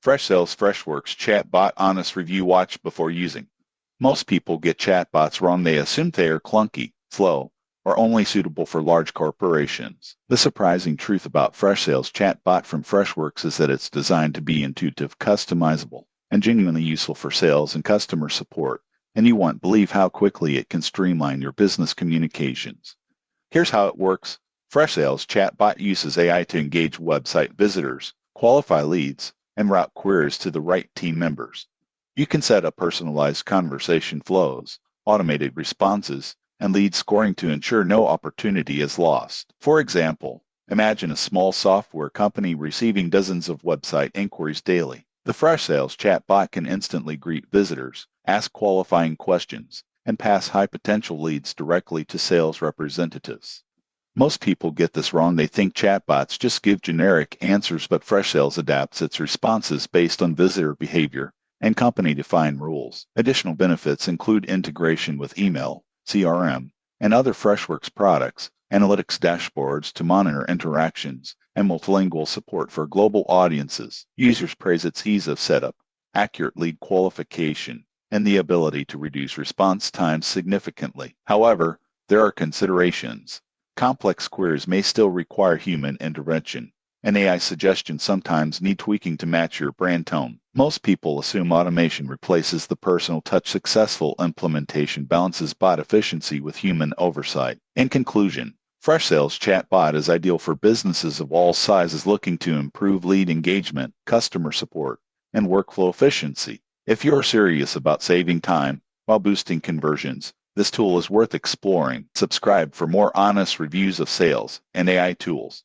Freshsales Freshworks chatbot honest review watch before using. Most people get chatbots wrong. They assume they are clunky, slow, or only suitable for large corporations. The surprising truth about Freshsales chatbot from Freshworks is that it's designed to be intuitive, customizable, and genuinely useful for sales and customer support, and you won't believe how quickly it can streamline your business communications. Here's how it works. Freshsales chatbot uses AI to engage website visitors, qualify leads, and route queries to the right team members. You can set up personalized conversation flows, automated responses, and lead scoring to ensure no opportunity is lost. For example, imagine a small software company receiving dozens of website inquiries daily. The Freshsales chatbot can instantly greet visitors, ask qualifying questions, and pass high-potential leads directly to sales representatives. Most people get this wrong. They think chatbots just give generic answers, but Freshsales adapts its responses based on visitor behavior and company-defined rules. Additional benefits include integration with email, CRM, and other Freshworks products, analytics dashboards to monitor interactions, and multilingual support for global audiences. Users praise its ease of setup, accurate lead qualification, and the ability to reduce response times significantly. However, there are considerations. Complex queries may still require human intervention, and AI suggestions sometimes need tweaking to match your brand tone. Most people assume automation replaces the personal touch. Successful implementation balances bot efficiency with human oversight. In conclusion, Freshsales chatbot is ideal for businesses of all sizes looking to improve lead engagement, customer support, and workflow efficiency. If you're serious about saving time while boosting conversions, this tool is worth exploring. Subscribe for more honest reviews of sales and AI tools.